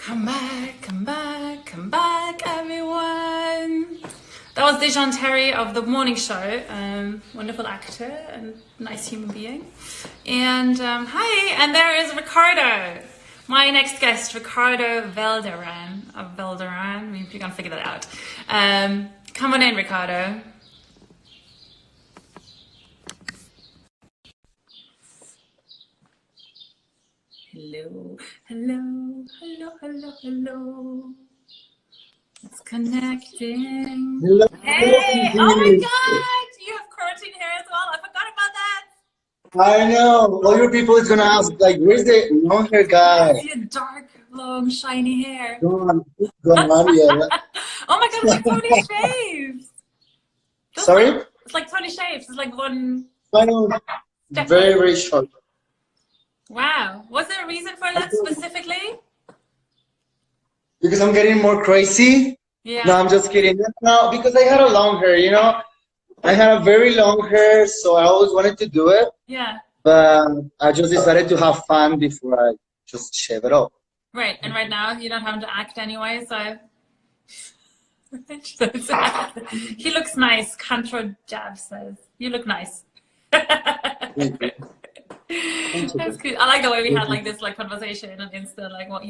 Come back, everyone. That was Dejan Terry of The Morning Show. Wonderful actor and nice human being. And hi, and there is Ricardo. My next guest, Ricardo Velderrain. Of Velderrain, if you can figure that out. Come on in, Ricardo. Hello, hello, hello, hello, hello. It's connecting. Hello. Hey! Oh my God! You have curtain hair as well. I forgot about that. I know. All your people is gonna ask, like, where's the long hair guy? I see a dark, long, shiny hair. Go on, yeah. Oh my God! It's like Tony shaves. Sorry? It's like Tony shaves. It's like one. I know. Very, very short. Wow. Was there a reason for that specifically? Because I'm getting more crazy. Yeah. No, I'm just kidding. No, because I had a long hair, you know? I had a very long hair, so I always wanted to do it. Yeah. But I just decided to have fun before I just shave it off. Right. And right now, you don't have to act anyway, so. He looks nice. Contra Jab says. You look nice. Thank you. That's good. I like the way we had like this like conversation on Insta, like what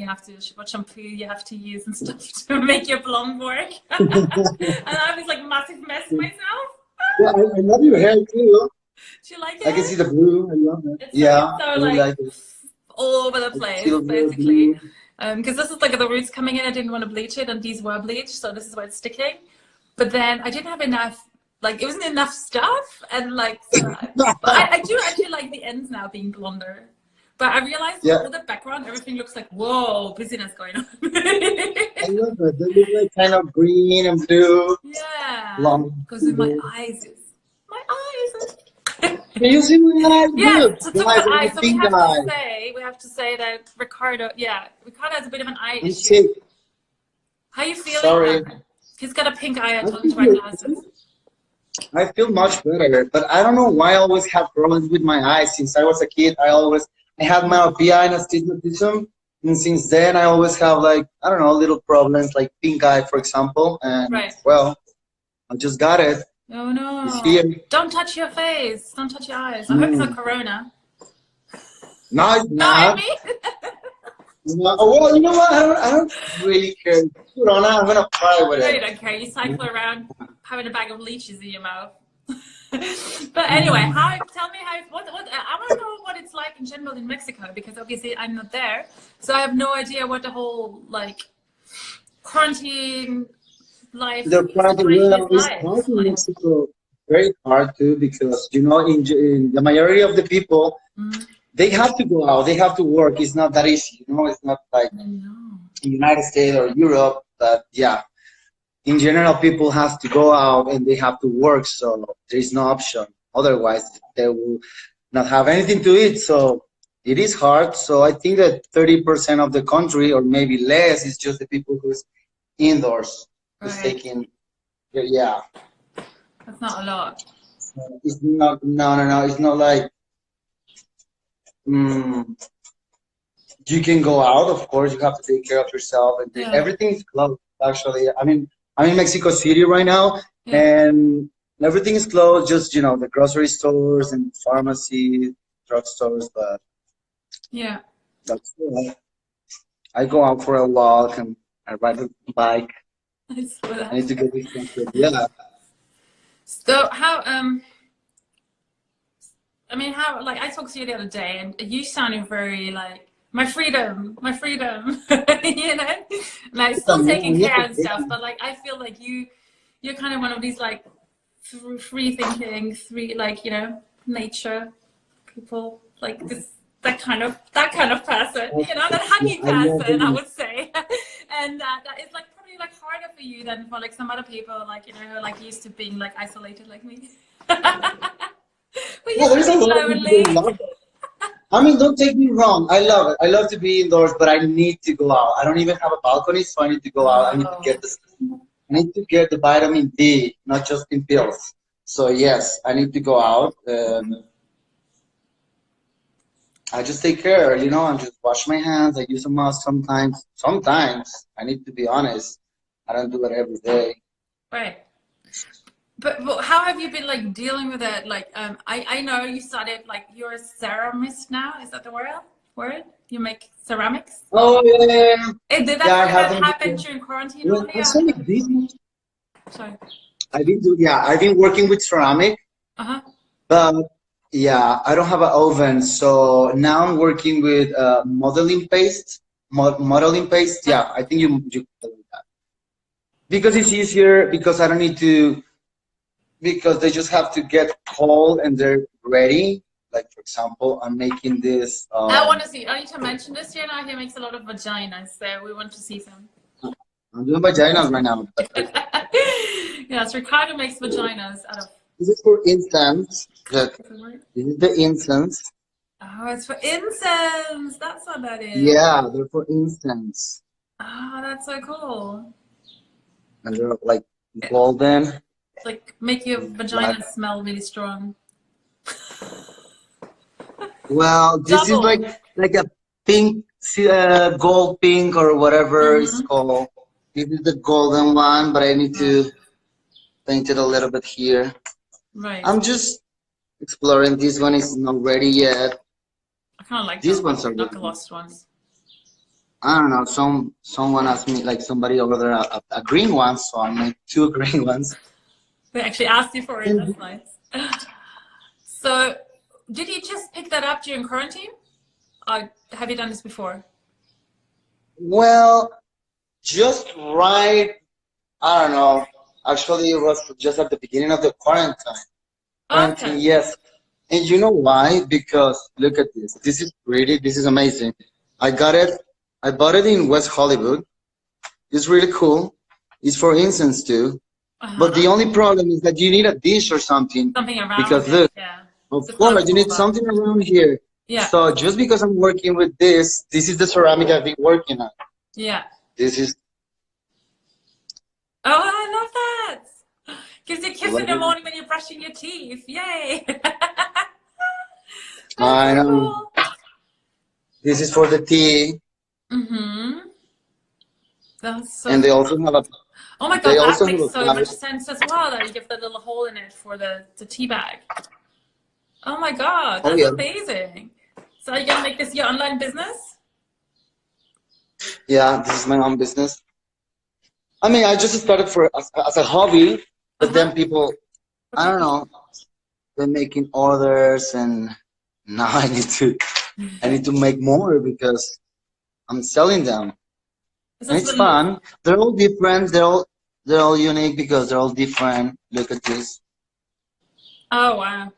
shampoo you have to use and stuff to make your blonde work. And I have this like massive mess myself. Yeah, I love your hair too. Do you like it? I can see the blue. I love it. It's yeah, so I really like it. all over the place, basically. Because this is like the roots coming in. I didn't want to bleach it, and these were bleached, so this is why it's sticking. But then I didn't have enough. Like, it wasn't enough stuff, and like, so I do actually like the ends now being blonder. But I realized with the background, everything looks like, whoa, busyness going on. I love it. They look like kind of green and blue. Yeah. Long. Because of my eyes. Can you see my eyes? Yeah, so eyes. So We we have to say that Ricardo has a bit of an eye issue. Sick. How are you feeling? Sorry. He's got a pink eye. I told him to wear glasses. I feel much better, but I don't know why I always have problems with my eyes. Since I was a kid, I had myopia and astigmatism, and since then I always have like, I don't know, little problems like pink eye, for example. And well, I just got it. Oh no! It's here. Don't touch your face. Don't touch your eyes. I hope it's not Corona. No, it's not. No, well, you know what? I don't really care. Corona, I'm gonna try with it. You don't care. You cycle around having a bag of leeches in your mouth. But anyway, tell me how. What? I want to know what it's like in general in Mexico, because obviously I'm not there, so I have no idea what the whole like quarantine life. The quarantine is hard in Mexico. Very hard too, because you know, in the majority of the people. They have to go out. They have to work. It's not that easy, you know. It's not like in the United States or Europe. But yeah, in general, people have to go out and they have to work. So there is no option. Otherwise, they will not have anything to eat. So it is hard. So I think that 30% of the country, or maybe less, is just the people who's indoors, who's taking. Yeah. That's not a lot. So it's not. No. It's not like. You can go out, of course. You have to take care of yourself, and everything is closed. Actually, I mean, I'm in Mexico City right now, and everything is closed. Just the grocery stores and pharmacy, drugstores. But that's it. I go out for a walk and I ride a bike. I need to get this thing. Yeah. So how I mean, like I talked to you the other day, and you sounded very like my freedom, you know, like still taking care and stuff. But like I feel like you're kind of one of these like free thinking, nature people, like that kind of person, you know, that huggy person, I would say, and that is like probably like harder for you than for like some other people, like who are like used to being like isolated like me. Yeah, there's a lot of people love it. I mean, don't take me wrong. I love it. I love to be indoors, but I need to go out. I don't even have a balcony, so I need to go out. I need to get the vitamin D, not just in pills. So yes, I need to go out. I just take care, you know, I just wash my hands. I use a mask sometimes. Sometimes, I need to be honest. I don't do it every day. Right. But how have you been like dealing with it? Like, I know you started like you're a ceramist now. Is that the word? You make ceramics? Oh yeah. Did Yeah, I that haven't. happen during quarantine Well, only? actually, this. Sorry. I've been working with ceramic, Uh-huh. but yeah, I don't have an oven, so now I'm working with modeling paste. Modeling paste, yeah, I think you call it that because it's easier. Because I don't need to. Because they just have to get cold and they're ready. Like for example, I'm making this. I want to see. I need to mention this here now. He makes a lot of vaginas, so we want to see some. I'm doing vaginas right now. Yes, Ricardo makes vaginas out of. This is for instance. Look, this is the incense. Oh, it's for incense. That's what that is. Yeah, they're for instance. Oh, that's so cool. And they're like golden. Like make your vagina smell really strong. Well, this is like a pink, gold pink or whatever it's called. This is the golden one, but I need to paint it a little bit here. Right. I'm just exploring. This one is not ready yet. I kind of like these ones are not the lost ones. I don't know. Someone asked me, like somebody over there, a green one, so I made 2 green ones. They actually asked you for it. That's nice. So, did you just pick that up during quarantine? Or have you done this before? Well, just right. I don't know. Actually, it was just at the beginning of the quarantine. Okay. Yes. And you know why? Because look at this. This is pretty. This is amazing. I got it. I bought it in West Hollywood. It's really cool. It's for incense too. But the only problem is that you need a dish or something. Something around because it, look, yeah. of course, you need something around here. Yeah. So just because I'm working with this is the ceramic I've been working on. Yeah. This is. Oh, I love that. Gives you a kiss in the morning when you're brushing your teeth. Yay. I know. Cool. This is for the tea. Mm-hmm. That's so and they cool. also have a. Oh my god, that makes so much sense as well, that you give the little hole in it for the tea bag. Oh my god, that's amazing. So are you going to make this your online business? Yeah, this is my own business. I mean, I just started as a hobby, but then people, I don't know, they're making orders, and now I need to make more because I'm selling them. And it's fun. They're all different. They're all unique because they're all different. Look at this. Oh wow.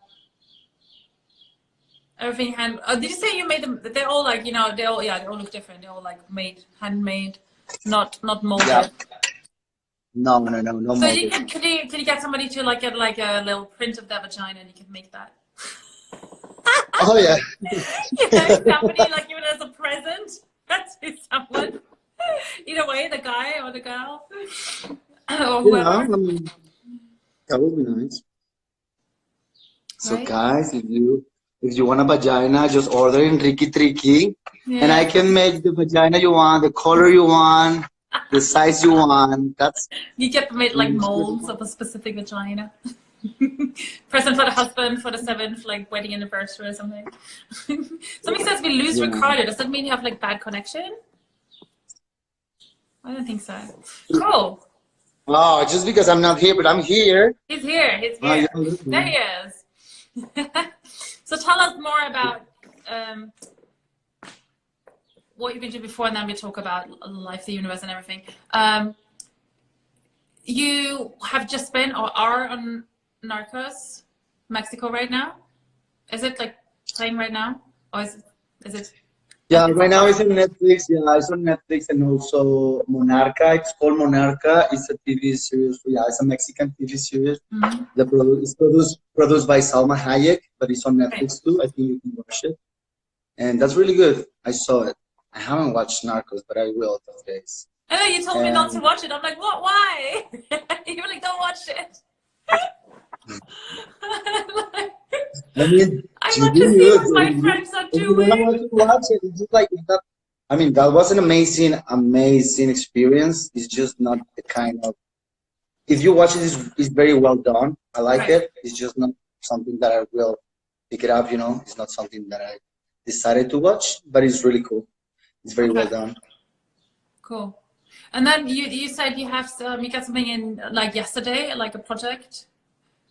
Everything did you say you made them? They're all like, you know, they all look different. They're all like handmade, not molded. Yeah. No so molded. Could you get somebody to like get like a little print of their vagina, and you could make that? Oh yeah. You know, somebody like even as a present to someone. Either way, the guy or the girl or whoever. Yeah, I mean, that would be nice. So guys, if you want a vagina, just order in Ricky Tricky, and I can make the vagina you want, the color you want, the size you want. You get made like molds of a specific vagina. Present for the husband for the 7th like wedding anniversary or something. Somebody says we lose Ricardo. Does that mean you have like bad connection? I don't think so. Cool. Oh, just because I'm not here, but I'm here. He's here. He's here. There he is. So tell us more about what you've been doing before, and then we talk about life, the universe, and everything. You have just been or are on Narcos, Mexico right now. Is it like playing right now, or is it? Yeah, right now it's on Netflix. Yeah, it's on Netflix, and also Monarca. It's called Monarca. It's a TV series. Yeah, it's a Mexican TV series. It's produced by Salma Hayek, but it's on Netflix too. I think you can watch it, and that's really good. I saw it. I haven't watched Narcos, but I will these days. I know you told me not to watch it. I'm like, what? Why? You were like, don't watch it. I mean, I you want do to see good. what my friends are If you don't doing. want to watch it, it's just like it's not. I mean, that was an amazing, amazing experience. It's just not the kind of. If you watch it, it's very well done. I like Right. it. It's just not something that I will pick it up. You know, it's not something that I decided to watch, but it's really cool. It's very well done. Cool. And then you said you have you got something in like yesterday, like a project,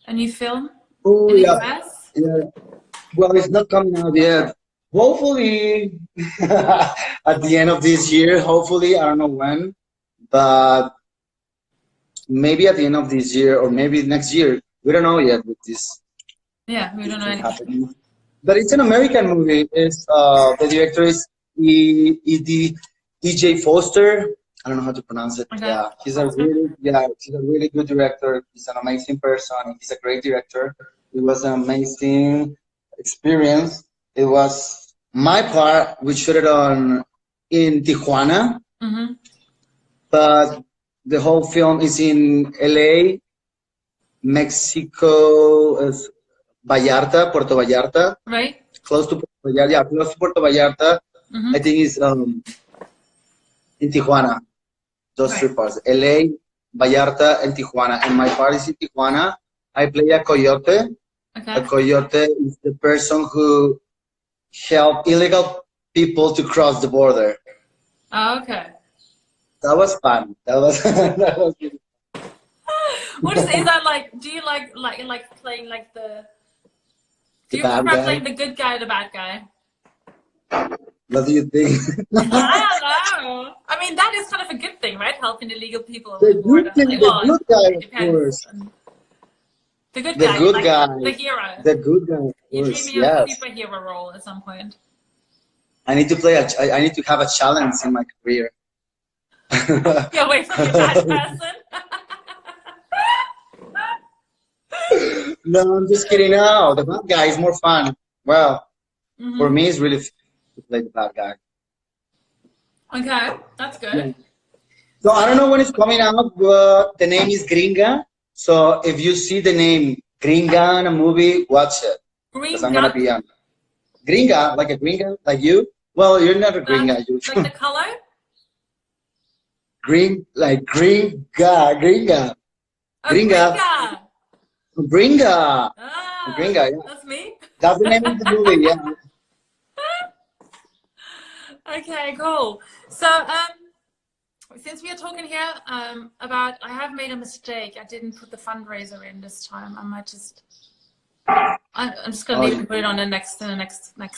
a new film Oh in the yeah, US. yeah. Well, it's not coming out yet. Hopefully, at the end of this year. Hopefully, I don't know when, but maybe at the end of this year or maybe next year. We don't know yet with this. Yeah, we don't know anything. Happening. But it's an American movie. It's the director is E.J. Foster. I don't know how to pronounce it. Okay. Yeah, he's a really good director. He's an amazing person. He's a great director. It was an amazing experience. It was my part. We shot it in Tijuana, but the whole film is in LA, Mexico, Vallarta, Puerto Vallarta. Right. Close to Puerto Vallarta. Yeah, close to Puerto Vallarta. I think it's in Tijuana. Those three parts: LA, Vallarta, and Tijuana. And my part is in Tijuana. I play a coyote. Okay. A coyote is the person who helped illegal people to cross the border. Oh, okay. That was fun. That was that was really What is that like? Do you like playing like the? Do you prefer playing the good guy or the bad guy? What do you think? I don't know. I mean, that is kind of a good thing, right? Helping illegal people over The the border. good thing, the good guy, of course. The good The guy. good like guy. The hero. The good guy, of You're course. dreaming of a Yes. superhero role at some point. I need to play. I need to have a challenge in my career. You're away from the bad person. No, I'm just kidding. No, the bad guy is more fun. Well, for me, it's really fun to play the bad guy. Okay, that's good. Yeah. So I don't know when it's coming out, but the name is Gringa. So if you see the name Gringa in a movie, watch it. Because I'm gonna be on Gringa, like a Gringa, like you. Well, you're not a Gringa. You like the color. Green, like Gringa. Gringa. Gringa. Ah, Gringa, yeah. That's me. That's the name of the movie, yeah. Okay, cool. So, since we are talking here about, I have made a mistake. I didn't put the fundraiser in this time. I might just, I'm just gonna leave it and put it on the next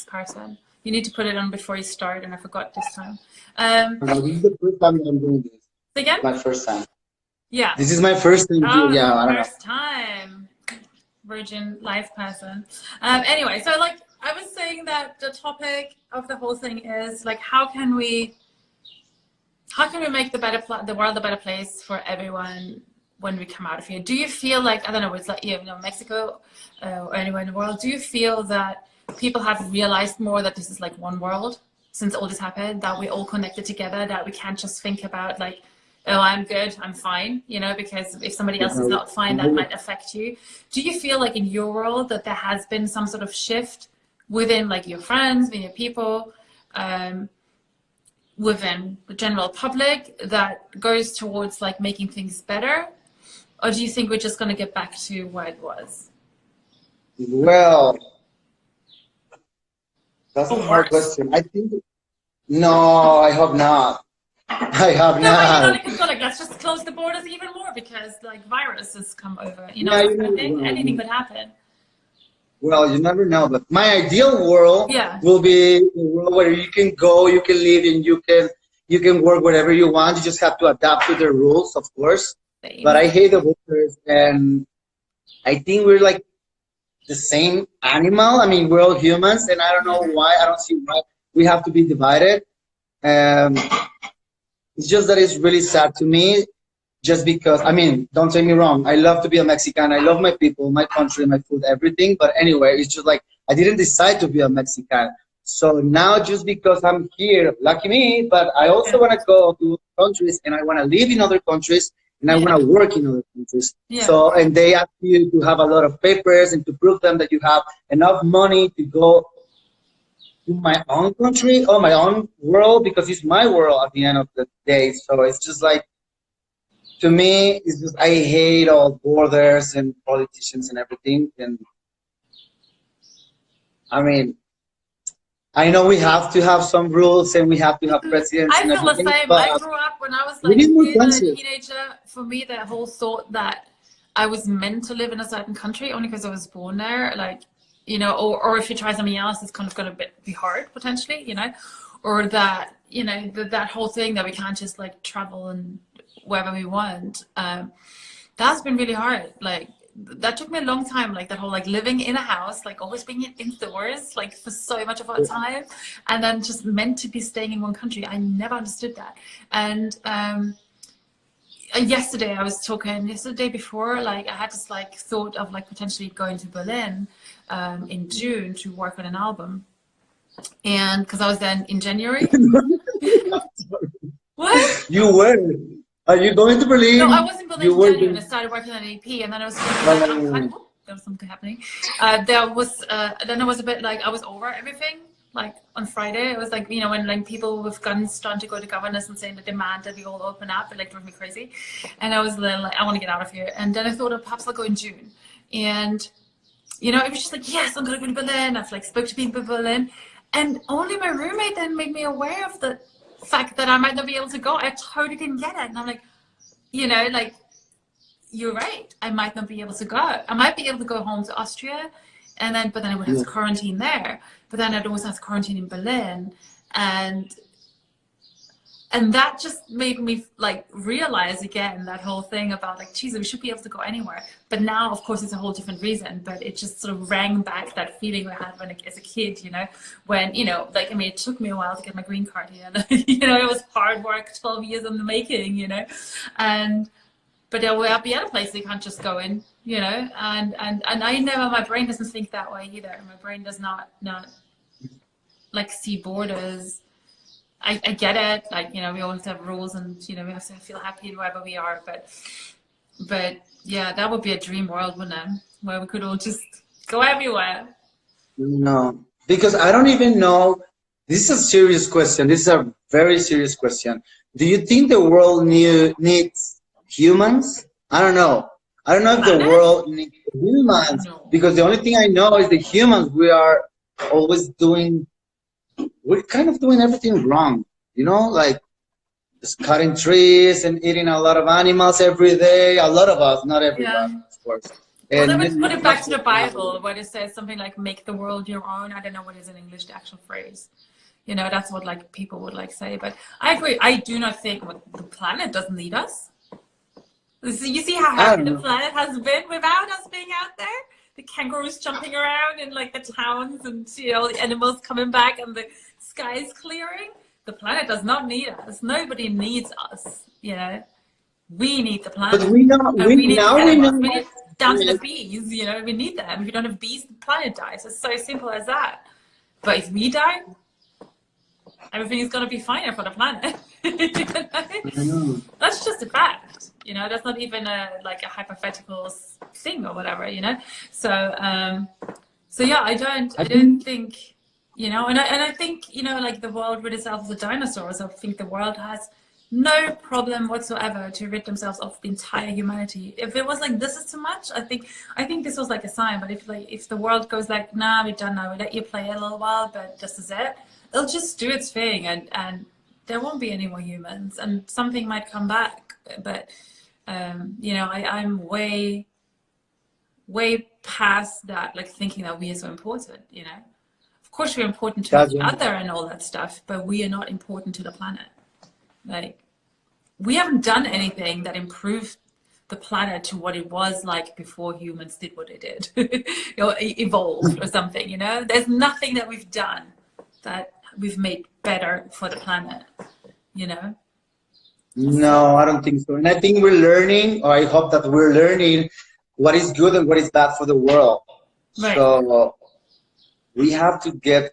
person. You need to put it on before you start, and I forgot this time. No, this is the first time that I'm doing this. Again? My first time. Yeah. This is my first time. Yeah, I don't know. First time. Virgin life person. Anyway, so like I was saying that the topic of the whole thing is like how can we make the world a better place for everyone when we come out of here? Do you feel like, I don't know, it's like, you know, Mexico or anywhere in the world, do you feel that people have realized more that this is like one world since all this happened, that we're all connected together, that we can't just think about like, oh, I'm good, I'm fine, you know, because if somebody else is not fine, that might affect you. Do you feel like in your world that there has been some sort of shift within like your friends, within your people, within the general public that goes towards like making things better? Or do you think we're just going to get back to where it was? Well, that's a hard question. I think, no, I hope not. I hope not. Like, let's just close the borders even more because like viruses come over, you know, anything could happen. Well, you never know, but my ideal world will be a world where you can go, you can live, and you can work whatever you want. You just have to adapt to the rules, of course. Same. But I hate the borders, and I think we're like the same animal. I mean, we're all humans, and I don't know why. I don't see why we have to be divided. It's just that it's really sad to me, just because, I mean, don't take me wrong. I love to be a Mexican. I love my people, my country, my food, everything. But anyway, it's just like, I didn't decide to be a Mexican. So now just because I'm here, lucky me, but I also want to go to countries and I want to live in other countries and I want to work in other countries. Yeah. So, and they ask you to have a lot of papers and to prove them that you have enough money to go to my own country or my own world, because it's my world at the end of the day. So it's just like, to me, it's just, I hate all borders and politicians and everything. And I mean, I know we have to have some rules and we have to have presidents. I and feel the everything, same. but I grew up when I was we like need more a countries. teenager. For me, that whole thought that I was meant to live in a certain country only because I was born there, like, you know, or if you try something else, it's kind of going to be hard potentially, you know, or that, you know, that whole thing that we can't just like travel and wherever we want. That's been really hard. Like, that took me a long time, like that whole like living in a house, like always being indoors, like for so much of our time, and then just meant to be staying in one country. I never understood that. And yesterday I was talking, yesterday before, like I had this like thought of like potentially going to Berlin in June to work on an album, and because I was then in January. What? You were. Are you going to Berlin? No, I was in Berlin in January and I started working on an EP, and then I was there was something happening. Then I was a bit like, I was over everything. Like on Friday, it was like, you know, when like people with guns starting to go to governors and saying the demand that we all open up, it like drove me crazy. And I was like, I want to get out of here. And then I thought, oh, perhaps I'll go in June. And, you know, it was just like, yes, I'm going to go to Berlin. I've like spoke to people in Berlin. And only my roommate then made me aware of the fact that I might not be able to go. I totally didn't get it. And I'm like, you know, like, you're right. I might not be able to go. I might be able to go home to Austria, and then, but then I would have to quarantine there. But then I'd also have to quarantine in Berlin. And that just made me like realize again that whole thing about like, Jesus, we should be able to go anywhere. But now, of course, it's a whole different reason. But it just sort of rang back that feeling I had when as a kid, you know, when, you know, like, I mean, it took me a while to get my green card here. And, you know, it was hard work, 12 years in the making, you know. But there will be other places you can't just go in, you know. And I never, my brain doesn't think that way either. My brain does not like see borders. I get it, like, you know, we always have rules and, you know, we have to feel happy wherever we are, but yeah, that would be a dream world, wouldn't it? Where we could all just go everywhere. No, because I don't even know, this is a serious question, this is a very serious question. Do you think the world needs humans? I don't know. I don't know if the world needs humans, because the only thing I know is the humans, we are always doing, we're kind of doing everything wrong, you know, like just cutting trees and eating a lot of animals every day. A lot of us, not everyone, of course. Well, then we put it back to the Bible, where it says something like, make the world your own. I don't know what is in English, the actual phrase. You know, that's what like people would like say. But I agree. I do not think the planet doesn't need us. You see how happy the planet has been without us being out there? The kangaroos jumping around in like the towns, and, you know, the animals coming back and the sky's clearing. The planet does not need us. Nobody needs us, you know. We need the planet. But we know, down to the bees, you know, we need them. If you don't have bees, the planet dies. It's so simple as that. But if we die, everything is going to be fine for the planet. You know? That's just a fact. You know, that's not even like a hypothetical thing or whatever, you know. So yeah, I don't think, you know, and I think, you know, like the world rid itself of the dinosaurs. I think the world has no problem whatsoever to rid themselves of the entire humanity. If it was like, this is too much, I think this was like a sign. But if the world goes like, nah, we're done now, we let you play a little while, but this is it, it'll just do its thing, and there won't be any more humans, and something might come back. But you know, I'm way past that, like thinking that we are so important, you know. Of course we're important to each other and all that stuff, but we are not important to the planet. Like, we haven't done anything that improved the planet to what it was like before humans did what they did. Or evolved or something, you know. There's nothing that we've done that we've made better for the planet, you know. No, I don't think so. And I think we're learning, or I hope that we're learning what is good and what is bad for the world. Right. So we have to get,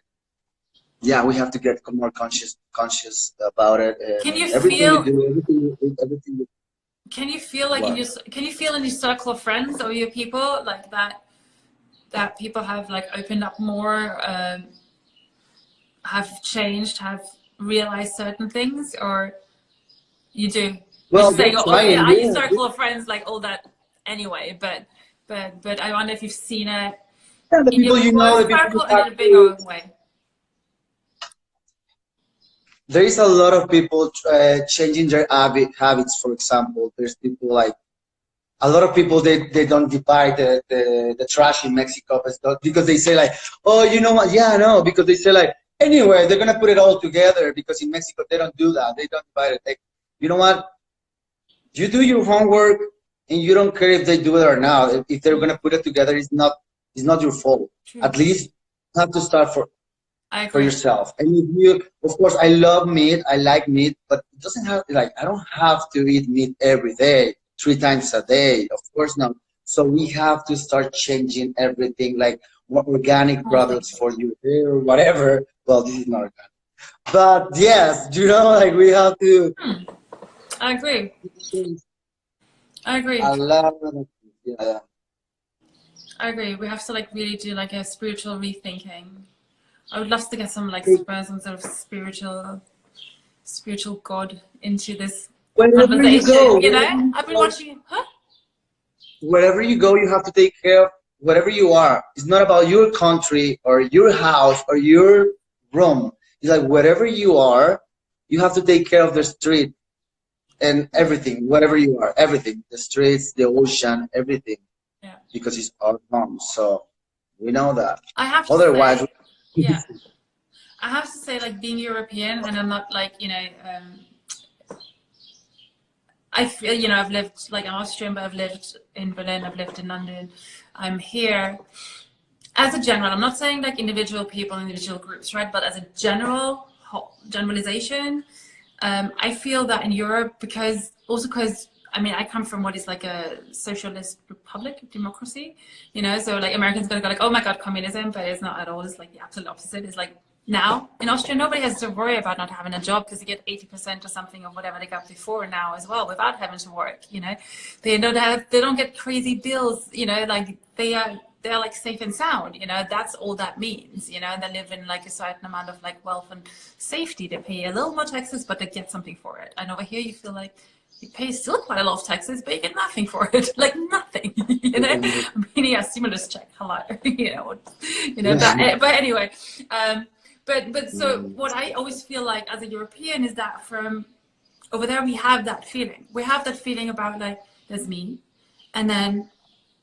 we have to get more conscious about it. And can you feel? can you feel like can you feel in your circle of friends or your people like that people have like opened up more, have changed, have realized certain things, or you do? Well, You say, they're oh yeah, trying, I use yeah. circle of friends like all that anyway, but I wonder if you've seen it Yeah, the in your people you know, close the people you circle and in talk a to. bigger way. There is a lot of people changing their habits. For example, there's people like a lot of people they don't divide the trash in Mexico because they say like, oh, you know what? Yeah, no, because they say like, anyway, they're gonna put it all together because in Mexico they don't do that. They don't divide it. Like, you know what? You do your homework and you don't care if they do it or not. If they're gonna put it together, it's not your fault. True. At least you have to start I for agree. yourself. And if you, of course, I love meat. I like meat, but it doesn't have like I don't have to eat meat every day, 3 times a day. Of course not. So we have to start changing everything, like what organic products for your hair or whatever. Well, this is not organic, but yes, like we have to. I agree. I agree. A lot of yeah. I agree. We have to like really do like a spiritual rethinking. I would love to get some like some sort of spiritual God into this Wherever you conversation. go, You know, I've been watching. Huh? wherever you go, you have to take care of whatever you are. It's not about your country or your house or your room. It's like wherever you are, you have to take care of the street and everything, whatever you are, everything, the streets, the ocean, everything, Yeah. because it's our home. So we know that. I have to Otherwise, say, yeah. I have to say, like being European, and I'm not like I feel I've lived like I'm Austrian, but I've lived in Berlin, I've lived in London. I'm here as a general. I'm not saying like individual people, individual groups, right? But as a generalization, I feel that in Europe, because I mean I come from what is like a socialist republic democracy, so like Americans gonna go like, oh my god, communism, but it's not at all. It's like the absolute opposite. It's like now in Austria nobody has to worry about not having a job because you get 80% or something of whatever they got before now as well without having to work. They don't get crazy bills. Like they're like safe and sound. That's all that means. They live in like a certain amount of like wealth and safety. They pay a little more taxes, but they get something for it. And over here you feel like you pay still quite a lot of taxes, but you get nothing for it, like nothing. I mean, yeah, stimulus check, hello, but anyway, but so what I always feel like as a European is that from over there we have that feeling. We have that feeling about like there's me, and then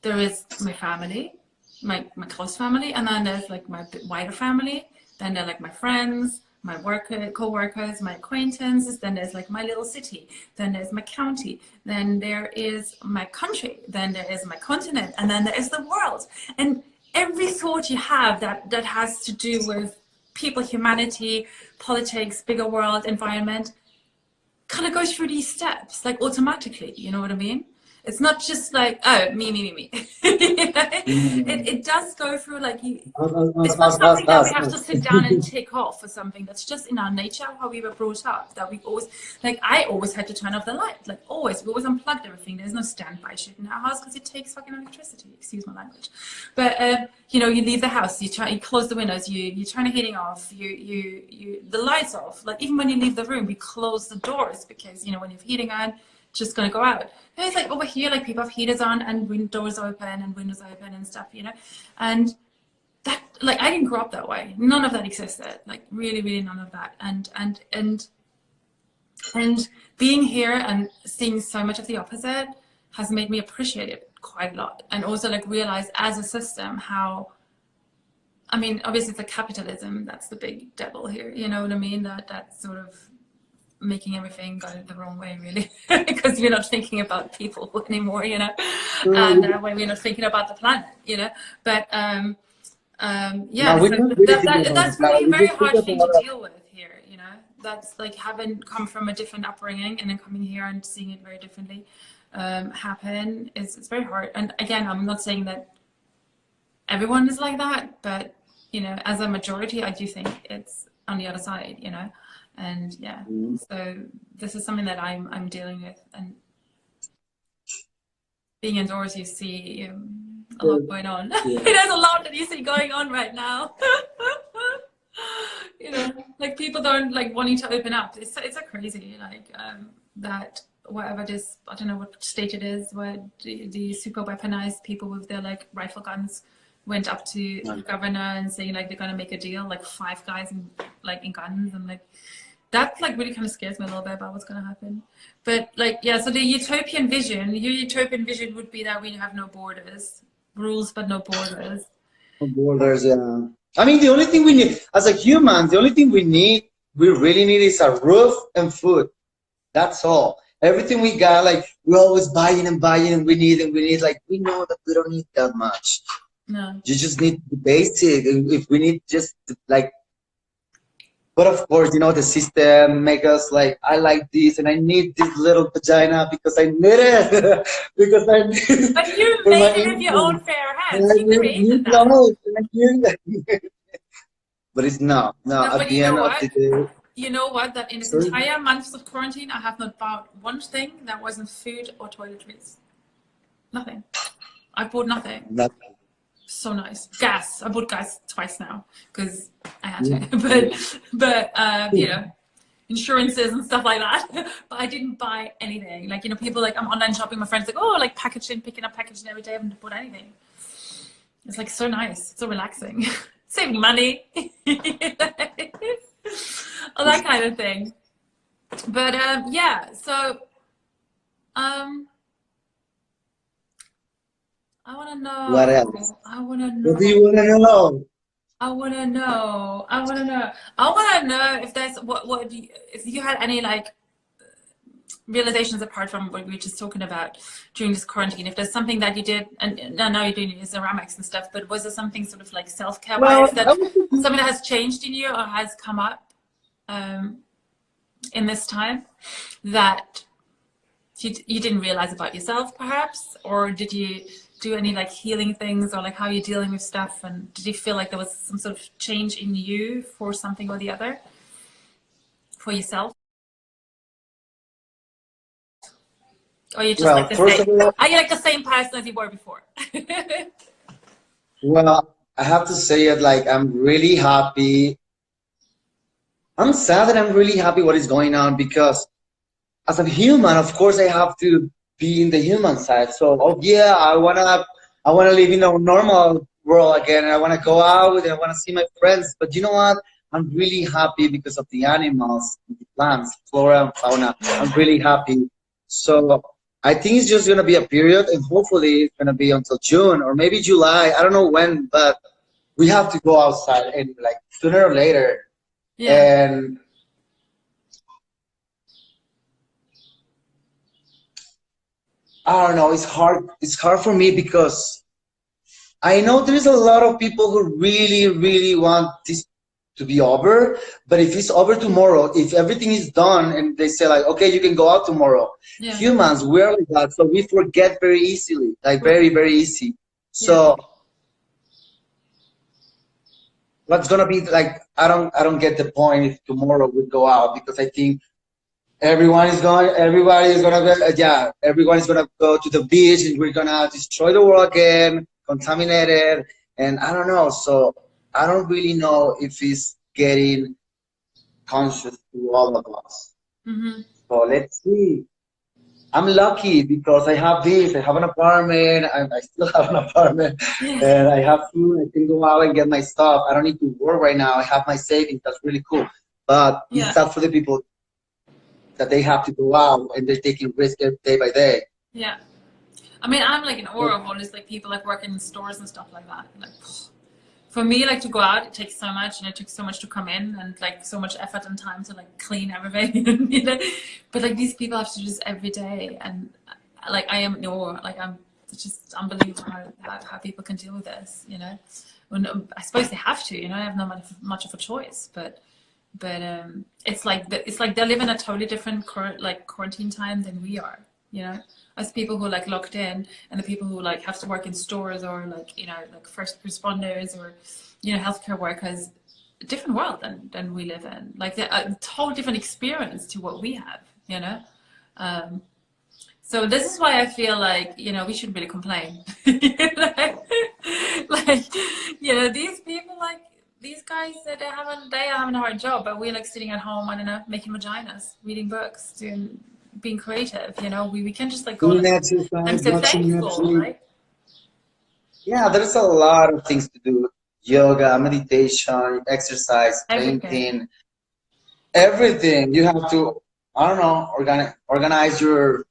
there is my family, my close family, and then there's like my wider family. Then they're like my friends, my co-workers, my acquaintances. Then there's like my little city. Then there's my county. Then there is my country. Then there is my continent, and then there is the world. And every thought you have that has to do with people, humanity, politics, bigger world, environment, kind of goes through these steps like automatically. You know what I mean? It's not just like, oh, me. It does go through like it's not something that we have to sit down and tick off for something that's just in our nature, how we were brought up, that we always, like I always had to turn off the light, like always. We always unplugged everything. There's no standby shit in our house because it takes fucking electricity, excuse my language. But you leave the house, you close the windows, you turn the heating off, you the lights off. Like even when you leave the room, we close the doors because when you have heating on, just gonna go out. And it's like over here, like people have heaters on and windows open and stuff, and that, like, I didn't grow up that way. None of that existed, like really none of that. And being here and seeing so much of the opposite has made me appreciate it quite a lot, and also like realize as a system how, I mean, obviously it's like capitalism, that's the big devil here, you know what I mean, that's sort of making everything go the wrong way, really, because we're not thinking about people anymore, and that way we're not thinking about the planet, but yeah, so that's really very hard thing to deal with here, that's like having come from a different upbringing and then coming here and seeing it very differently happen it's very hard. And again, I'm not saying that everyone is like that, but as a majority I do think it's on the other side, and yeah, so this is something that I'm dealing with, and being indoors, you see a lot going on. Yeah. There's a lot that you see going on right now. You know, like people don't like wanting to open up. It's a crazy like that whatever this, I don't know what state it is, where the super weaponized people with their like rifle guns went up to the governor and saying like they're gonna make a deal, like 5 guys in guns, and like that like really kind of scares me a little bit about what's gonna happen. But like yeah, so the utopian vision, your utopian vision would be that we have no borders, rules but no borders. No borders, yeah. I mean, the only thing we need as a human, the only thing we really need is a roof and food. That's all. Everything we got, like we're always buying and buying, and we need, like we know that we don't need that much. No. You just need the basic. If we need just like, but of course, you know, the system make us like, I like this and I need this little vagina because I need it. Because I need it. But you made it with your own fair hands. You created that. But it's not. No, at the end of the day. You know what? That in this entire month of quarantine, I have not bought one thing that wasn't food or toiletries. Nothing. I bought nothing. Nothing. So nice. Gas. I bought gas twice now because I had to. But you know, insurances and stuff like that. But I didn't buy anything. Like, you know, people like, I'm online shopping. My friends like, oh, like packaging, picking up packaging every day. I haven't bought anything. It's like so nice, so relaxing, saving money. All that kind of thing. But yeah, so I want to know. What else? I want to know. What do you want to know? I want to know. I want to know if there's if you had any like realizations apart from what we were just talking about during this quarantine. If there's something that you did, and now you're doing ceramics and stuff, but was there something sort of like self-care wise that something that has changed in you or has come up in this time that you didn't realize about yourself perhaps, or did you do any like healing things, or like how you're dealing with stuff, and did you feel like there was some sort of change in you for something or the other for yourself? Or you just like the same? Are you like the same person as you were before? Well, I have to say it, like I'm really happy. I'm sad that I'm really happy what is going on, because as a human, of course, I have to be in the human side. So, oh yeah, I wanna live in a normal world again, and I wanna go out and I wanna see my friends. But you know what? I'm really happy because of the animals, the plants, flora and fauna. I'm really happy. So I think it's just gonna be a period, and hopefully it's gonna be until June or maybe July. I don't know when, but we have to go outside, and like sooner or later. Yeah. And I don't know, it's hard for me because I know there's a lot of people who really, really want this to be over, but if it's over tomorrow, if everything is done and they say like, okay, you can go out tomorrow, humans, we're like that, so we forget very easily, like very, very easy. So what's gonna be like, I don't get the point if tomorrow we go out, because I think everyone is gonna go to the beach and we're gonna destroy the world again, contaminated, and I don't know. So I don't really know if it's getting conscious to all of us. So let's see. I'm lucky because I have this, I have an apartment, I still have an apartment, and I have food, I can go out and get my stuff. I don't need to work right now, I have my savings, that's really cool. But it's sad for the people that they have to go out and they're taking risks day by day. Yeah. I mean, I'm like in awe of all these like people like working in stores and stuff like that. Like, for me, like to go out, it takes so much, and it took so much to come in, and like so much effort and time to like clean everything, you know. But like these people have to do this every day, and like I am in awe. Like it's just unbelievable how people can deal with this, you know. When, I suppose they have to, you know. I have not much of a choice, but it's like they're living a totally different quarantine time than we are, you know. As people who are like locked in, and the people who like have to work in stores, or like, you know, like first responders, or, you know, healthcare workers, a different world than we live in. Like a whole different experience to what we have, you know. So this is why I feel like, you know, we shouldn't really complain. like, you know, these people, like, these guys that they are having a hard job, but we're like sitting at home, I don't know, making vaginas, reading books, being creative, you know, we can just like go Doing and exercise, so watching thankful, Netflix. right? Yeah, there's a lot of things to do. Yoga, meditation, exercise, painting, everything. You have to, I don't know, organize your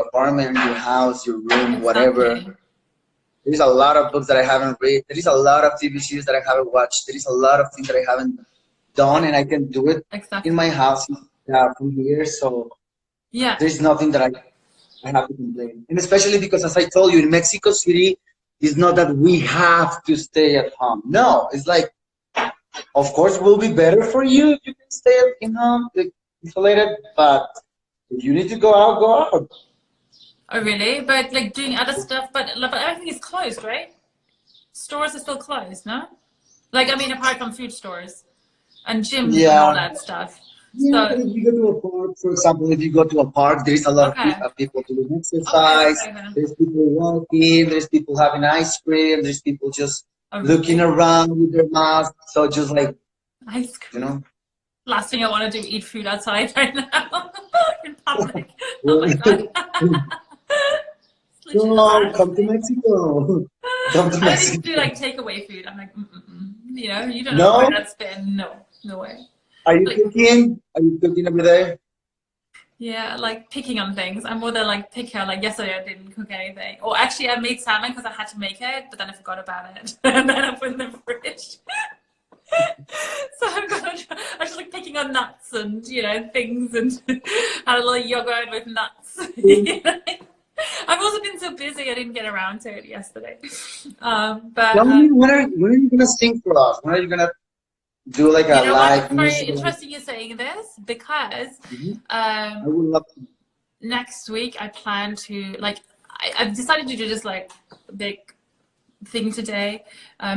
apartment, your house, your room, whatever. There's a lot of books that I haven't read. There is a lot of TV shows that I haven't watched. There is a lot of things that I haven't done, and I can do it in my house from here. So yeah, there's nothing that I have to complain. And especially because, as I told you, in Mexico City, it's not that we have to stay at home. No, it's like, of course, it will be better for you if you can stay at home, isolated. But if you need to go out, go out. Oh, really? But like doing other stuff, but everything is closed, right? Stores are still closed, no? Like, I mean, apart from food stores and gyms and all that stuff. Yeah, so, but if you go to a park, for example, if you go to a park, there's a lot of people doing exercise, there's people walking, there's people having ice cream, there's people just looking around with their mask. So just like, ice cream. You know? Last thing I want to do, eat food outside right now in public. Oh my God. No, come to Mexico. Come to Mexico. I just do like takeaway food. I'm like, you know, you don't know where that's been. No way. Are you cooking? Are you cooking every day? Yeah, like picking on things. I'm more than like picker. Like yesterday, I didn't cook anything. Or actually, I made salmon because I had to make it, but then I forgot about it, and then I put it in the fridge. So I'm just like picking on nuts and, you know, things, and had a little yogurt with nuts. You know? I've also been so busy I didn't get around to it yesterday. But tell me, when are you gonna sing for us? When are you gonna do like a live music? Very interesting you're saying this, because I would love to. Next week I plan to, like, I've decided to do just like big thing today,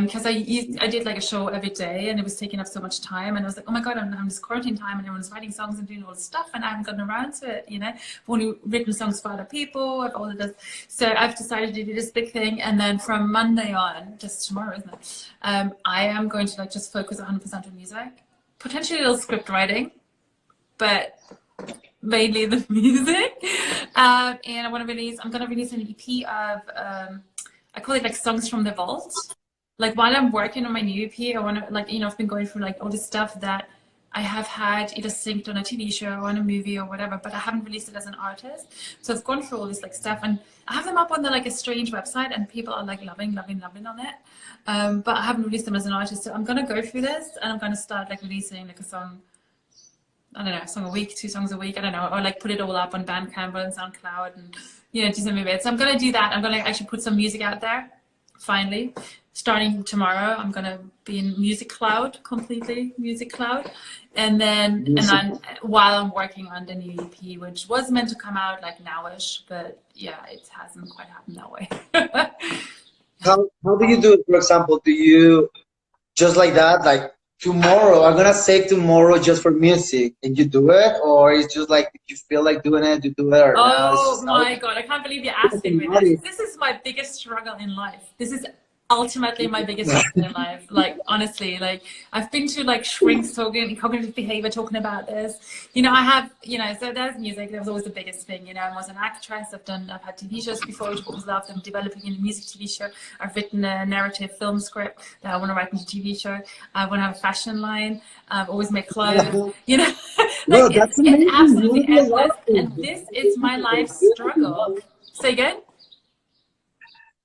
because I did like a show every day and it was taking up so much time, and I was like, oh my God, I'm this quarantine time and everyone's writing songs and doing all this stuff and I haven't gotten around to it, you know. I've only written songs for other people, I've all of this. So I've decided to do this big thing, and then from Monday on, just tomorrow, isn't it, I am going to like just focus 100% on music, potentially a little script writing, but mainly the music. And I'm going to release an EP of I call it like songs from the vault. Like while I'm working on my new EP, I want to, like, you know, I've been going through like all this stuff that I have had either synced on a TV show or on a movie or whatever, but I haven't released it as an artist. So I've gone through all this like stuff, and I have them up on the like a strange website, and people are like loving on it. But I haven't released them as an artist. So I'm going to go through this, and I'm going to start like releasing like a song, I don't know, a song a week, 2 songs a week, I don't know, or like put it all up on Bandcamp and SoundCloud, and, you know, do some of it. So I'm going to do that. I'm going to actually put some music out there, finally. Starting tomorrow, I'm going to be in Music Cloud, completely Music Cloud. And then while I'm working on the new EP, which was meant to come out like nowish, but yeah, it hasn't quite happened that way. How do you do it, for example? Do you just like that, like, tomorrow, I'm gonna save tomorrow just for music, and you do it, or it's just like if you feel like doing it, you do it? Or oh my God, I can't believe you're asking me this. This is my biggest struggle in life. This is ultimately my biggest struggle in life. Like, honestly, like I've been to like shrinks talking, cognitive behavior talking about this. You know, I have, you know, so there's music. That was always the biggest thing. You know, I was an actress. I've had TV shows before, which was loved. I'm developing a music TV show. I've written a narrative film script that I want to write into a TV show. I want to have a fashion line. I've always made clothes. You know, like no, that's it's absolutely endless. And this is my life struggle. Say again?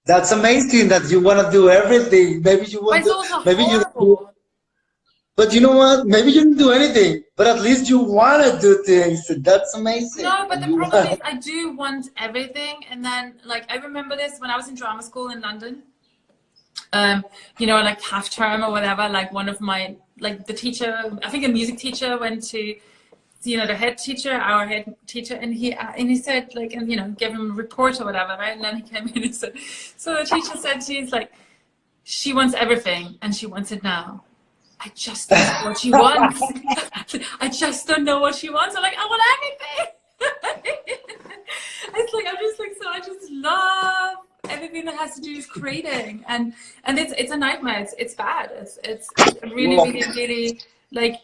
That's amazing that you want to do everything. Maybe you want to, maybe you do, but you know what? Maybe you didn't do anything, but at least you want to do things. That's amazing. No, but the problem is I do want everything. And then, like, I remember this when I was in drama school in London, you know, like half term or whatever, like one of my, like the teacher, I think a music teacher went to, you know, the head teacher, our head teacher, and he said, like, and, you know, give him a report or whatever, right? And then he came in and said, so the teacher said, she's like, she wants everything and she wants it now. I just don't know what she wants. I just don't know what she wants. I'm like, I want everything. It's like, I'm anything that has to do with creating, and it's a nightmare. It's bad. It's really, really, really, like,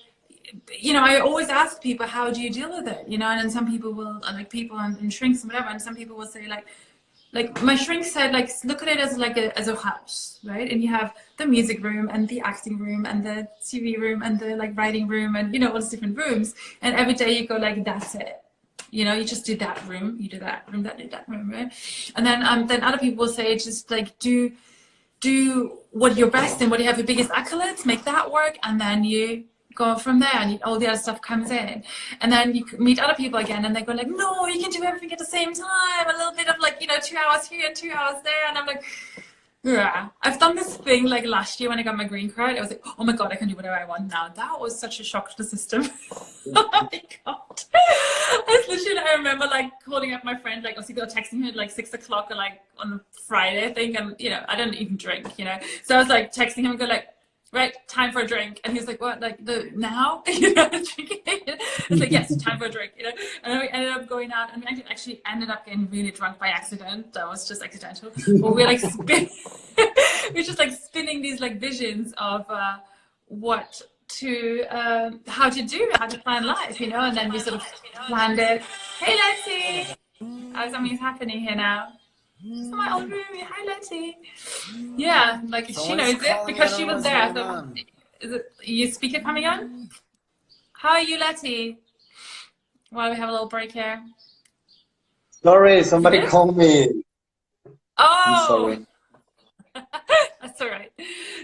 you know, I always ask people, how do you deal with it? You know, and then some people will, like people and shrinks and whatever, and some people will say like my shrink said, like, look at it as like as a house, right? And you have the music room and the acting room and the TV room and the like writing room and, you know, all these different rooms. And every day you go like, that's it. You know, you just do that room, you do that room, that room, right? And then other people will say, just like do what you're best in, what you have your biggest accolades, make that work, and then you go from there, and all the other stuff comes in. And then you meet other people again, and they go like, no, you can do everything at the same time, a little bit of like, you know, 2 hours here and 2 hours there. And I'm like, yeah. I've done this thing like last year when I got my green card. I was like, oh my god, I can do whatever I want now. That was such a shock to the system. Oh my god. I remember like calling up my friend, like obviously texting her at like 6 o'clock or like on Friday, I think, and you know, I don't even drink, you know, so I was like texting him and go like, right, time for a drink. And he was like, what, like now? You know, drinking. It's like, yes, time for a drink, you know. And then we ended up going out, and we actually ended up getting really drunk by accident. That was just accidental. But we're like we're just like spinning these like visions of what to how to plan life, you know. And then we sort of planned it. Hey Lexi, something's happening here now. It's my old room. Hi, Letty. Yeah, like she knows it because she was there. So, is it your speaker coming on? How are you, Letty? While we have a little break here. Sorry, somebody called me. Oh, I'm sorry. That's all right.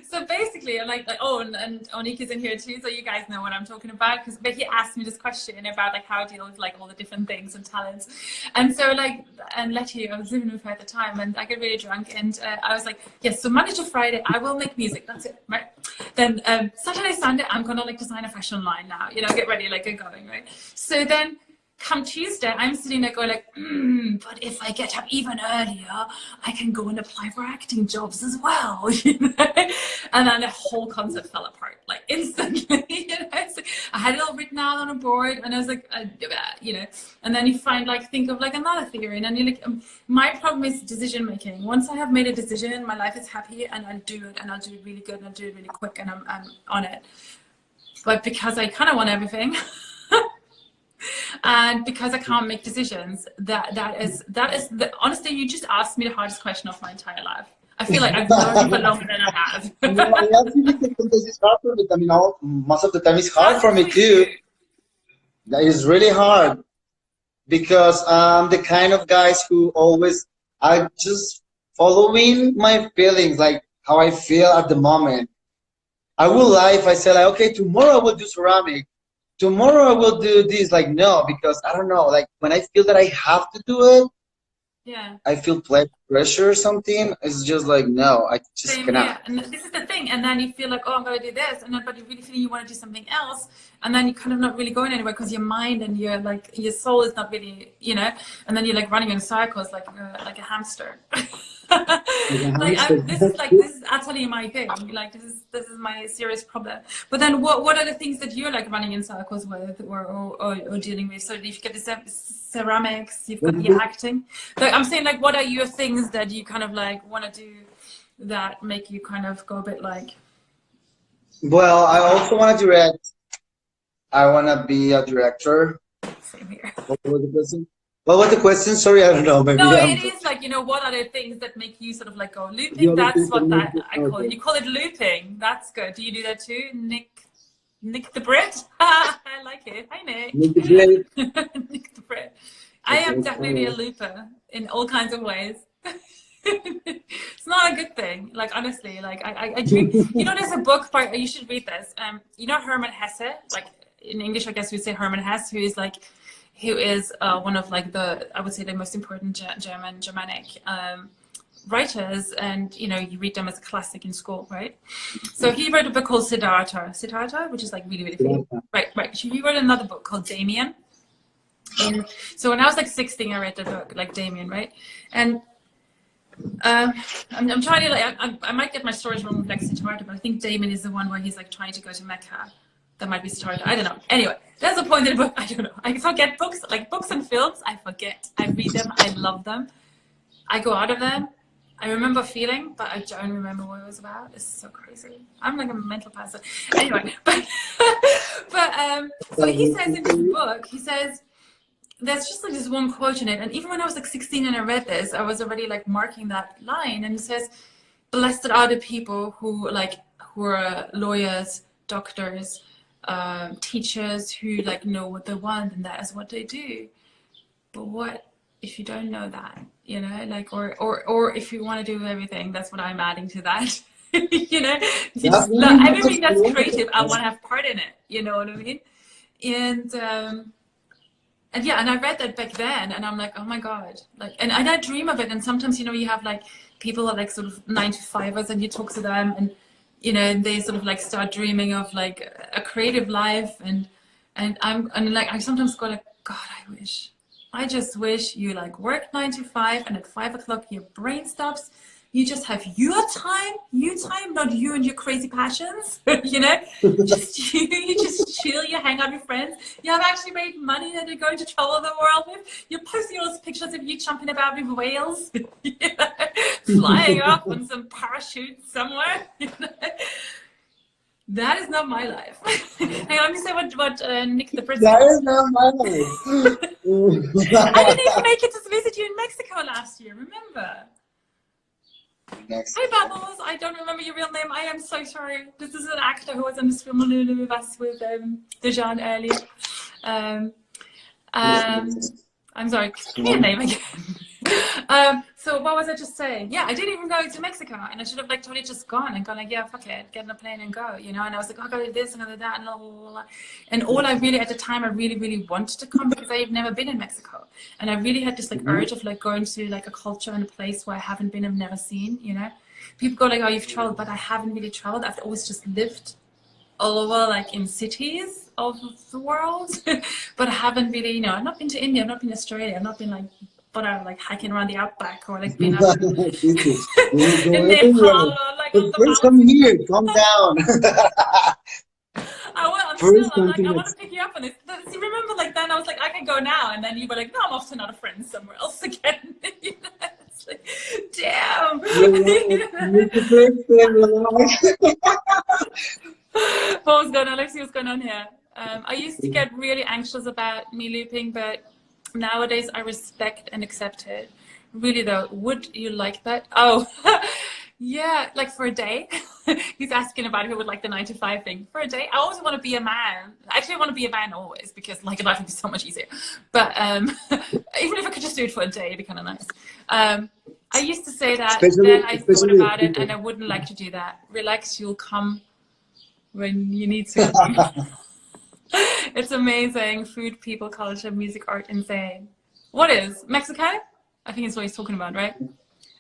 So basically, I'm like oh, and Onika's in here too, so you guys know what I'm talking about, because Becky asked me this question about like how I deal with like all the different things and talents, and so like, and Letty, I was living with her at the time, and I got really drunk, and I was like, yes, so Monday to Friday I will make music, that's it, right? Then Saturday, Sunday I'm gonna like design a fashion line now, you know, get ready, like get going, right? So then come Tuesday, I'm sitting there going like, but if I get up even earlier, I can go and apply for acting jobs as well, you know? And then the whole concept fell apart, like instantly, you know? So I had it all written out on a board, and I was like, you know, and then you think of like another theory, and then you're like, my problem is decision making. Once I have made a decision, my life is happy, and I'll do it, and I'll do it really good, and I'll do it really quick, and I'm on it. But because I kind of want everything, and because I can't make decisions, that is honestly, you just asked me the hardest question of my entire life. I feel like I've known you for longer than I have. It's hard for me. I mean, most of the time it's hard for me too. That is really hard, because I'm the kind of guys who always, I just following my feelings, like how I feel at the moment. I will lie if I say like, okay, tomorrow I will do ceramic. Tomorrow I will do this, like, no, because I don't know, like when I feel that I have to do it, yeah, I feel pressure or something. It's just like, no, I just cannot. Yeah, and this is the thing, and then you feel like, oh, I'm going to do this, and then but you really feel you want to do something else, and then you're kind of not really going anywhere because your mind and your like your soul is not really, you know, and then you're like running in circles like a hamster. This is utterly my thing. Like this is my serious problem. But then what are the things that you're like running in circles with or dealing with? So you've got the ceramics, you've got the acting. But I'm saying like, what are your things that you kind of like want to do that make you kind of go a bit like? Well, I also want to direct. I want to be a director. Same here. What was the question? What was the question? Sorry, I don't know. Maybe no, it is like, you know, what are the things that make you sort of like go looping? That's what I call it. You call it looping. That's good. Do you do that too? Nick the Brit? I like it. Hi, Nick. Nick the Brit. Nick the Brit. I am definitely a looper in all kinds of ways. It's not a good thing. Like, honestly, like I dream. You know, there's a book by, you should read this. You know Hermann Hesse? Like in English, I guess we'd say Hermann Hesse, who is one of like I would say the most important Germanic writers, and you know, you read them as a classic in school, right? So he wrote a book called Siddhartha, which is like really, really cool. Right. He wrote another book called Damien. And so when I was like 16, I read the book like Damien, right? And I'm trying to like, I might get my stories wrong with like Siddhartha, but I think Damien is the one where he's like trying to go to Mecca. That might be Siddhartha. I don't know. Anyway, there's a point in the book. I don't know. I forget books, like books and films. I forget. I read them. I love them. I go out of them. I remember feeling, but I don't remember what it was about. It's so crazy. I'm like a mental person. Anyway, so he says in his book, he says, there's just like this one quote in it. And even when I was like 16 and I read this, I was already like marking that line. And it says, blessed are the people who are lawyers, doctors, teachers who like know what they want and that is what they do. But what if you don't know that, you know, like, or if you want to do everything, that's what I'm adding to that. You know, if you just love everything that's creative, I want to have part in it. You know what I mean? And yeah, and I read that back then, and I'm like, oh my god, like, and I dream of it. And sometimes, you know, you have like people are like sort of 9-to-5ers, and you talk to them, and you know, they sort of like start dreaming of like a creative life, and like I sometimes go like, God, I just wish you like work 9-to-5, and at 5 o'clock your brain stops. You just have your time, not you and your crazy passions. You know, just you just chill, you hang out with friends. You have actually made money that you're going to travel the world with. You're posting all those pictures of you jumping about with whales, you know, flying off on some parachute somewhere. You know? That is not my life. Hang on, let me say what Nick the Prince. That is not my life. I didn't even make it to visit you in Mexico last year, remember? Hi Bubbles, I don't remember your real name. I am so sorry. This is an actor who was in this film with us with Dejan earlier. I'm sorry, give me a name again. So what was I just saying? Yeah, I didn't even go to Mexico, and I should have like totally just gone and gone like, yeah, fuck it, get on a plane and go, you know. And I was like, oh, I gotta do this and I gotta do that, and blah, blah, blah, blah. And all I really at the time I really wanted to come because I've never been in Mexico, and I really had this like urge of like going to like a culture and a place where I haven't been, I've never seen, you know. People go like, oh, you've traveled, but I haven't really traveled. I've always just lived all over like in cities of the world, but I haven't really, you know, I've not been to India, I've not been to Australia, I've not been like, but I'm like hiking around the outback or like being out in Nepal or like on the first come here, calm down. I will, I'm still, I'm like, I want to pick you up on this. See, remember like then I was like, I can go now, and then you were like, no, I'm off to another friend somewhere else again. You know? It's like, damn. What was going on? Let's see what's going on here. I used to get really anxious about me looping, but nowadays I respect and accept it. Really though, would you like that? Oh, yeah, like for a day. He's asking about who would like the 9-to-5 thing. For a day, I always want to be a man. Actually, I want to be a man always because like life would be so much easier. But even if I could just do it for a day, it'd be kind of nice. I used to say that, then I thought about it, and I wouldn't like to do that. Relax, you'll come when you need to. It's amazing. Food, people, culture, music, art, insane. What is Mexico? I think it's what he's talking about, right?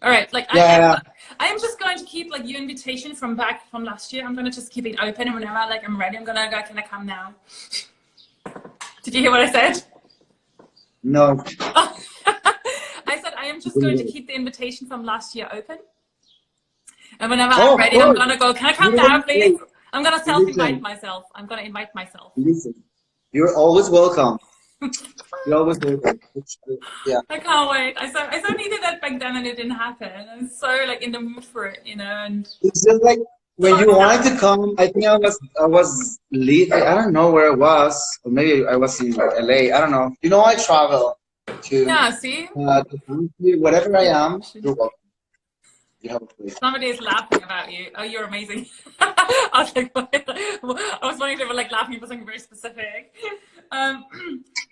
All right, like I am just going to keep like your invitation from last year. I'm going to just keep it open, and whenever like I'm ready, I'm gonna go. Can I come now? Did you hear what I said? No. Oh. I said I am just going to keep the invitation from last year open, and whenever I'm ready, I'm gonna go. Can I come now, please? I'm gonna self-invite myself. I'm gonna invite myself. Listen, you're always welcome. You're always welcome. Yeah. I can't wait. I so needed that back then, and it didn't happen. I'm so like in the mood for it, you know. And it's just like when you wanted to come. I think I was leaving. I don't know where I was, or maybe I was in LA. I don't know. You know, I travel to whatever I am. You're welcome. Somebody is laughing about you. Oh, you're amazing. I was like, I was wondering if they were like laughing for something very specific.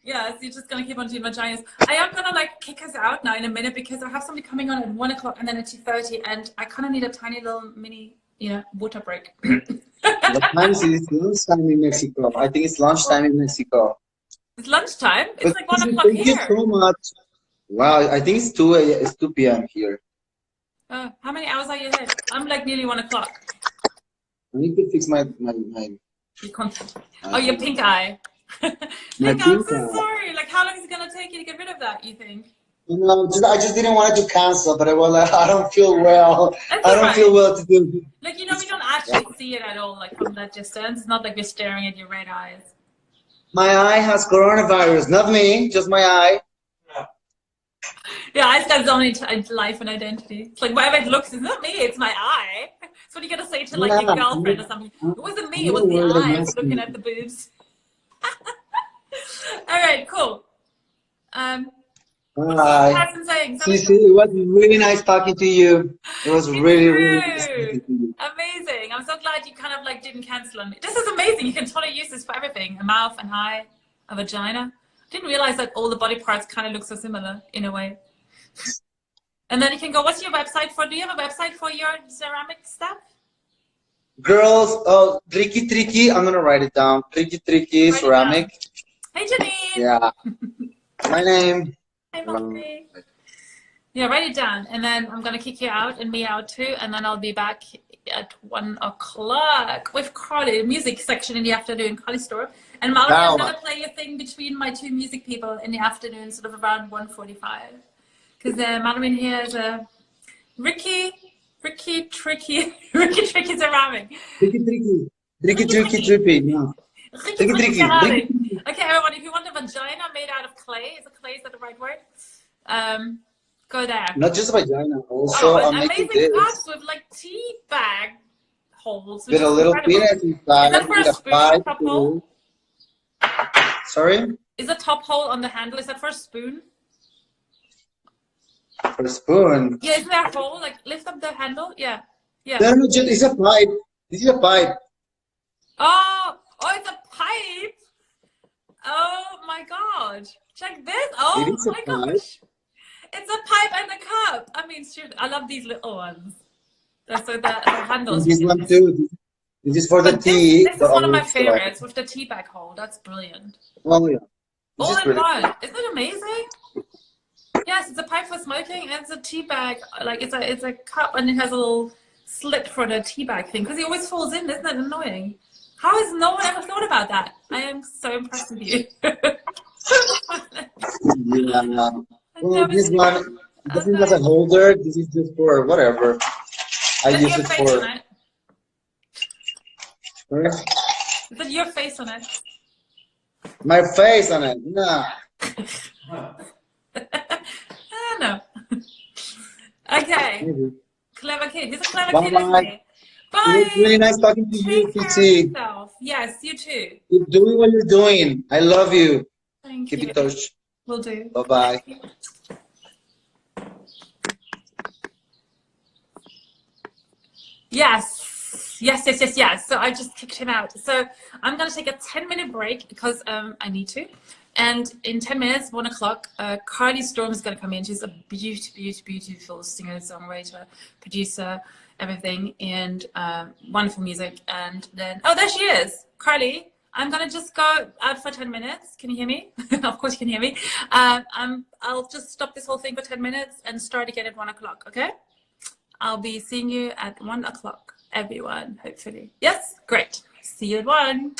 Yeah, so you're just gonna keep on doing vaginas. I am gonna like kick us out now in a minute because I have somebody coming on at 1 o'clock and then at 2:30, and I kind of need a tiny little mini, you know, water break. What time is it? It's lunchtime in Mexico. I think it's lunchtime in Mexico. It's lunchtime. It's like 1 o'clock here. Thank you so much. Wow, I think it's 2 p.m. here. How many hours are you ahead? I'm like nearly 1 o'clock. I need to fix my your content. Oh, your pink eye. My Nick, I'm so sorry. Like, how long is it gonna take you to get rid of that, you think? No, I just didn't want it to cancel, but I was like, I don't feel well. I don't feel well to do. Like, you know, we don't actually see it at all, like from that distance. It's not like we're staring at your red eyes. My eye has coronavirus, not me, just my eye. Yeah, eyes got its own life and identity. It's like whatever it looks, it's not me, it's my eye. That's what you gotta say to like your girlfriend or something. It wasn't me, it was the eyes looking at the boobs. All right, cool. Hi. SiSSi, it was really nice talking to you. It was really nice talking to you. Amazing. I'm so glad you kind of like didn't cancel on me. This is amazing. You can totally use this for everything. A mouth, an eye, a vagina. I didn't realize that all the body parts kind of look so similar in a way. And then you can go, what's your website for? Do you have a website for your ceramic stuff? Girls, oh, Tricky, I'm going to write it down. Tricky, ceramic. Hey, Janine. Yeah. My name. Hi, Mommy. Yeah, write it down. And then I'm going to kick you out and me out too. And then I'll be back at 1 o'clock with Carly, music section in the afternoon, Carly store. And Mallory, I'm going to play a thing between my two music people in the afternoon, sort of around 1:45. Because Mallory here is a Ricky Tricky ceramic. Tricky, yeah. Tricky. Okay, everyone, if you want a vagina made out of clay, is that the right word? Go there. Not just vagina, also amazing cups with like tea bag holes. With a little penis inside. Is that for a spoon, top hole? Sorry? Is the top hole on the handle, is that for a spoon? For a spoon? Yeah, isn't there a hole? Like, lift up the handle? Yeah. Yeah. No, it's a pipe. This is a pipe. Oh, it's a pipe. Oh my God. Check this. Oh my gosh. It's a pipe and a cup. I mean, shoot, I love these little ones. So the handles. This one too. This is for the tea. This is one of my favorites with the tea bag hole. That's brilliant. Oh yeah. All in one. Isn't it amazing? Yes, it's a pipe for smoking and it's a tea bag. Like it's a cup and it has a little slit for the tea bag thing because it always falls in. Isn't that annoying? How has no one ever thought about that? I am so impressed with you. Yeah. Well, this one doesn't have a holder. This is just for whatever. I use it for. Sorry? Is that your face on it? My face on it? Nah. No. Okay. Maybe. Clever kid. He's a clever kid, isn't he? Bye. It was really nice talking to you, SiSSi. Yes, you too. Keep doing what you're doing. I love you. Thank you. Keep in touch. Will do. Bye-bye. Yes. So I just kicked him out. So I'm going to take a 10-minute break because I need to. And in 10 minutes, 1 o'clock, Carly Storm is going to come in. She's a beautiful singer, songwriter, producer, everything, and wonderful music. And then, oh, there she is, Carly. I'm going to just go out for 10 minutes. Can you hear me? Of course you can hear me. I'll just stop this whole thing for 10 minutes and start again at 1 o'clock, okay? I'll be seeing you at 1 o'clock, everyone, hopefully. Yes? Great. See you at 1.